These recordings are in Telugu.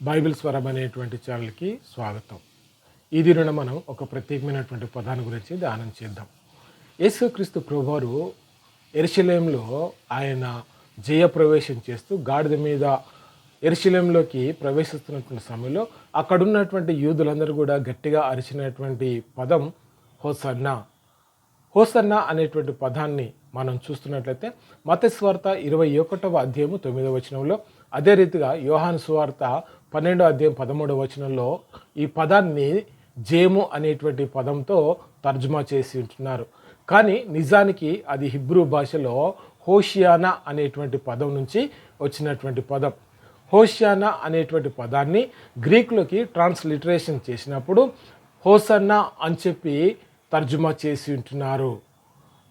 బైబిల్ స్వరం అనేటువంటి ఛానల్కి స్వాగతం. ఈ దిన మనం ఒక ప్రత్యేకమైనటువంటి పదాన్ని గురించి ధ్యానం చేద్దాం. యేసుక్రీస్తు ప్రభువారు యెరూషలేములో ఆయన జయప్రవేశం చేస్తూ గాడిద మీద యెరూషలేములోకి ప్రవేశిస్తున్నటువంటి సమయంలో అక్కడున్నటువంటి యూదులందరూ కూడా గట్టిగా అరిచినటువంటి పదం హోసన్నా. హోసన్నా అనేటువంటి పదాన్ని మనం చూస్తున్నట్లయితే మత్తయి సువార్త 21వ అధ్యాయము 9వ వచనంలో, అదే రీతిగా యోహాను సువార్త 12వ అధ్యాయం 13వ వచనంలో ఈ పదాన్ని జేము అనేటువంటి పదంతో తర్జుమా చేసి ఉంటున్నారు. కానీ నిజానికి అది హిబ్రూ భాషలో హోషియానా అనేటువంటి పదం నుంచి వచ్చినటువంటి పదం. హోషియానా అనేటువంటి పదాన్ని గ్రీకులోకి ట్రాన్స్లిటరేషన్ చేసినప్పుడు హోసన్నా అని చెప్పి తర్జుమా చేసి ఉంటున్నారు.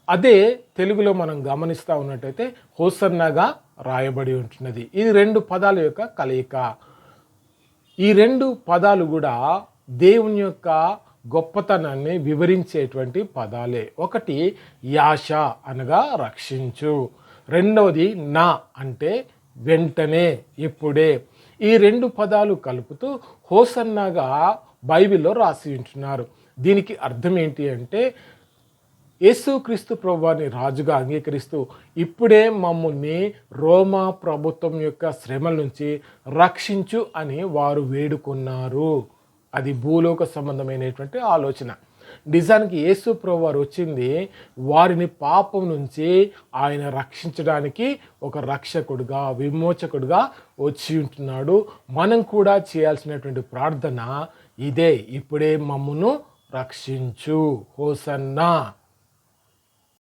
అదే తెలుగులో మనం గమనిస్తూ ఉన్నట్టయితే హోసన్నాగా రాయబడి ఉంటున్నది. ఇది రెండు పదాల యొక్క కలయిక. ఈ రెండు పదాలు కూడా దేవుని యొక్క గొప్పతనాన్ని వివరించేటువంటి పదాలే. ఒకటి యాష అనగా రక్షించు, రెండవది నా అంటే వెంటనే, ఇప్పుడే. ఈ రెండు పదాలు కలుపుతూ హోసన్నాగా బైబిల్లో రాసి ఉంటున్నారు. దీనికి అర్థం ఏంటి అంటే, యేసుక్రీస్తు ప్రభువాన్ని రాజుగా అంగీకరిస్తూ ఇప్పుడే మమ్మల్ని రోమా ప్రభుత్వం యొక్క శ్రమల నుంచి రక్షించు అని వారు వేడుకున్నారు. అది భూలోక సంబంధమైనటువంటి ఆలోచన. నిజానికి యేసు ప్రభువారు వచ్చింది వారిని పాపం నుంచి ఆయన రక్షించడానికి ఒక రక్షకుడుగా, విమోచకుడుగా వచ్చి ఉంటున్నాడు. మనం కూడా చేయాల్సినటువంటి ప్రార్థన ఇదే, ఇప్పుడే మమ్మను రక్షించు, హోసన్నా.